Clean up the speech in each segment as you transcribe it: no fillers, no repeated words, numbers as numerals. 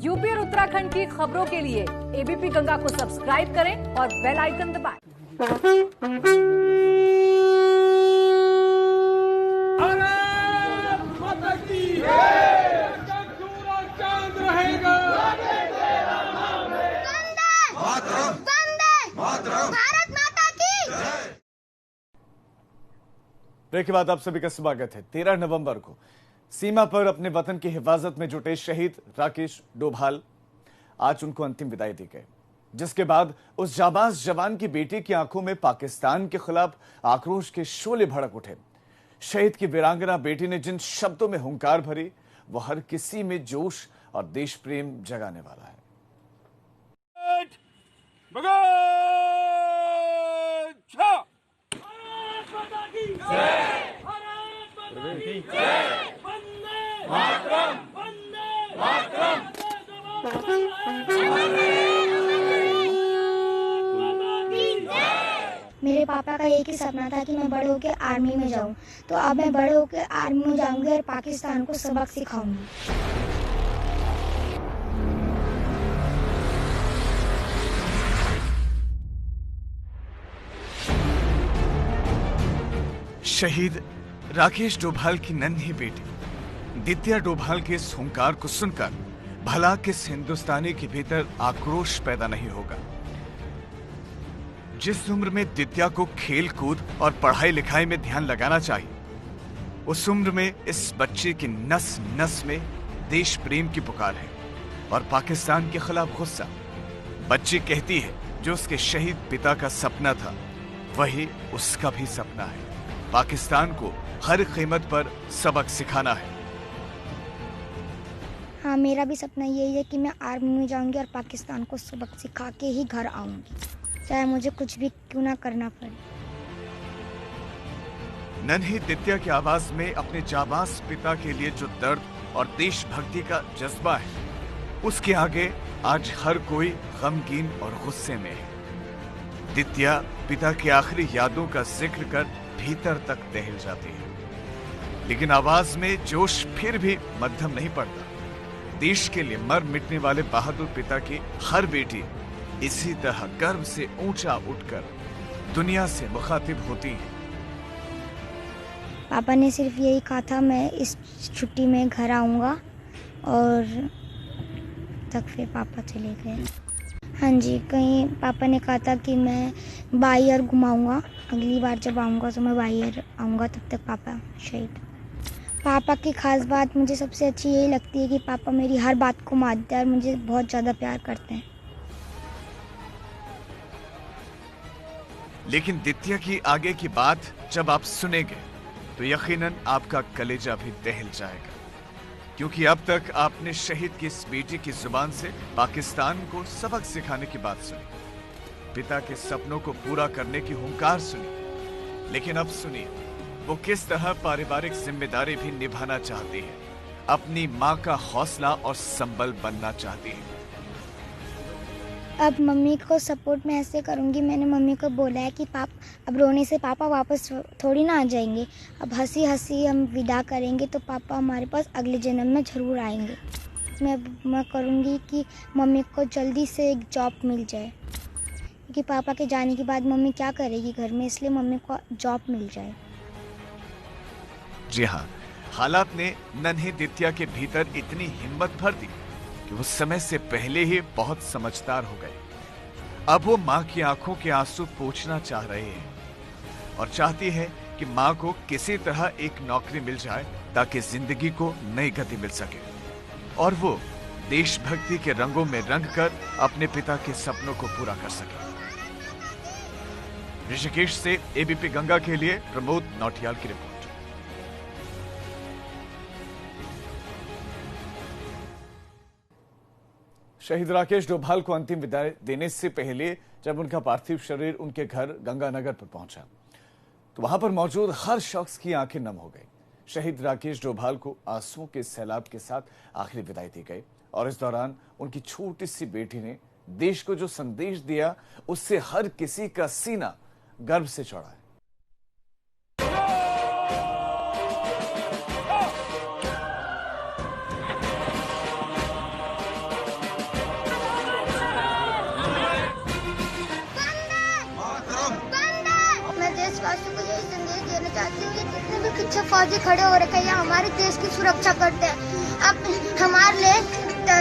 UP और उत्तराखंड की खबरों के लिए एबीपी गंगा को सब्सक्राइब करें और बेल आइकन दबाएं। चांद रहेगा। भारत माता की। ब्रेक के बाद आप सभी का स्वागत है। 13 नवंबर को सीमा पर अपने वतन की हिफाजत में जुटे शहीद राकेश डोभाल, आज उनको अंतिम विदाई दी गई, जिसके बाद उस जाबाज जवान की बेटी की आंखों में पाकिस्तान के खिलाफ आक्रोश के शोले भड़क उठे। शहीद की वीरांगना बेटी ने जिन शब्दों में हुंकार भरी, वो हर किसी में जोश और देश प्रेम जगाने वाला है। मेरे पापा का एक ही सपना था कि मैं बड़े होकर आर्मी में जाऊं, तो अब मैं बड़े होकर आर्मी में जाऊंगी और पाकिस्तान को सबक सिखाऊंगी। शहीद राकेश डोभाल की नन्ही बेटी दित्या डोभाल के इस हुंकार को सुनकर भला किस हिंदुस्तानी के भीतर आक्रोश पैदा नहीं होगा। जिस उम्र में दित्या को खेल कूद और पढ़ाई लिखाई में ध्यान लगाना चाहिए, उस उम्र में इस बच्चे की नस नस में देश प्रेम की पुकार है और पाकिस्तान के खिलाफ गुस्सा। बच्ची कहती है जो उसके शहीद पिता का सपना था, वही उसका भी सपना है। पाकिस्तान को हर कीमत पर सबक सिखाना है। हाँ, मेरा भी सपना यही है कि मैं आर्मी में जाऊंगी और पाकिस्तान को सबक सिखा के ही घर आऊंगी, चाहे मुझे कुछ भी क्यों ना करना पड़े। नन्ही दित्या की आवाज में अपने जाबाज पिता के लिए जो दर्द और देशभक्ति का जज्बा है, उसके आगे आज हर कोई गमगीन और गुस्से में है। दित्या पिता की आखिरी यादों का जिक्र कर भीतर तक दहल जाती है, लेकिन आवाज में जोश फिर भी मध्यम नहीं पड़ता। देश के लिए मर मिटने वाले बहादुर पिता की हर बेटी इसी तरह गर्व से ऊंचा उठकर दुनिया से मुखातिब होती है। पापा ने सिर्फ यही कहा था मैं इस छुट्टी में घर आऊँगा, और तक फिर पापा चले गए। हाँ जी, कहीं पापा ने कहा था कि मैं बाई ईयर घुमाऊँगा, अगली बार जब आऊँगा तो मैं बाई ईयर आऊँगा, तब तक पापा शहीद। पापा की खास बात मुझे सबसे अच्छी यही लगती है कि पापा मेरी हर बात को मानते हैं और मुझे बहुत ज़्यादा प्यार करते हैं। लेकिन दित्या की आगे की बात जब आप सुनेंगे तो यकीनन आपका कलेजा भी दहल जाएगा, क्योंकि अब तक आपने शहीद की इस बेटी की जुबान से पाकिस्तान को सबक सिखाने की बात सुनी, पिता के सपनों को पूरा करने की हुंकार सुनी, लेकिन अब सुनिए वो किस तरह पारिवारिक जिम्मेदारी भी निभाना चाहती है, अपनी माँ का हौसला और संबल बनना चाहती है। अब मम्मी को सपोर्ट मैं ऐसे करूँगी, मैंने मम्मी को बोला है कि अब रोने से पापा वापस थोड़ी ना आ जाएंगे, अब हंसी हंसी हम विदा करेंगे तो पापा हमारे पास अगले जन्म में ज़रूर आएंगे। मैं करूँगी कि मम्मी को जल्दी से एक जॉब मिल जाए, क्योंकि पापा के जाने के बाद मम्मी क्या करेगी घर में, इसलिए मम्मी को जॉब मिल जाए। जी हाँ, हालात ने नन्हे दित्या के भीतर इतनी हिम्मत भर दी कि वो समय से पहले ही बहुत समझदार हो गए। अब वो माँ की आंखों के आंसू पोंछना चाह रहे हैं और चाहती है कि माँ को किसी तरह एक नौकरी मिल जाए ताकि जिंदगी को नई गति मिल सके और वो देशभक्ति के रंगों में रंग कर अपने पिता के सपनों को पूरा कर सके। ऋषिकेश से एबीपी गंगा के लिए प्रमोद नौटियाल की रिपोर्ट। शहीद राकेश डोभाल को अंतिम विदाई देने से पहले जब उनका पार्थिव शरीर उनके घर गंगानगर पर पहुंचा तो वहां पर मौजूद हर शख्स की आंखें नम हो गई। शहीद राकेश डोभाल को आंसुओं के सैलाब के साथ आखिरी विदाई दी गई और इस दौरान उनकी छोटी सी बेटी ने देश को जो संदेश दिया, उससे हर किसी का सीना गर्व से चढ़ा है। पीछे फौजी खड़े हो रखे हैं, हमारे देश की सुरक्षा करते हैं। अब हमारे लिए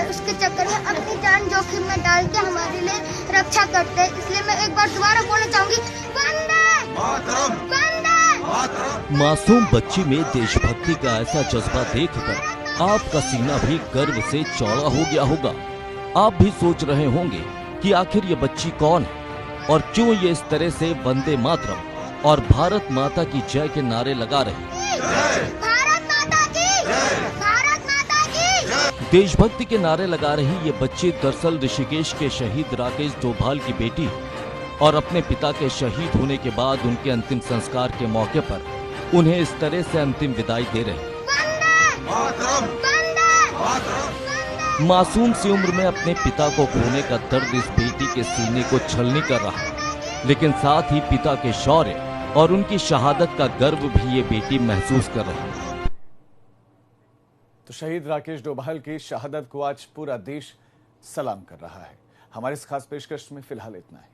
उसके चक्कर में अपनी जान जोखिम में डाल के हमारे लिए रक्षा करते हैं। इसलिए मैं एक बार दोबारा बोलना चाहूंगी, वंदे मातरम, वंदे मातरम। मासूम बच्ची में देशभक्ति का ऐसा जज्बा देखकर आपका सीना भी गर्व से चौड़ा हो गया होगा। आप भी सोच रहे होंगे कि आखिर ये बच्ची कौन है और क्यों ये इस तरह से वंदे मातरम और भारत माता की जय के नारे लगा रही। भारत माता की, भारत माता की। देशभक्ति के नारे लगा रही ये बच्ची दरअसल ऋषिकेश के शहीद राकेश डोभाल की बेटी और अपने पिता के शहीद होने के बाद उनके अंतिम संस्कार के मौके पर उन्हें इस तरह से अंतिम विदाई दे रहे। मासूम सी उम्र में अपने पिता को खोने का दर्द इस बेटी के सीने को छलनी कर रहा है, लेकिन साथ ही पिता के शौर्य और उनकी शहादत का गर्व भी ये बेटी महसूस कर रही है। तो शहीद राकेश डोभाल की शहादत को आज पूरा देश सलाम कर रहा है। हमारे इस खास पेशकश में फिलहाल इतना है।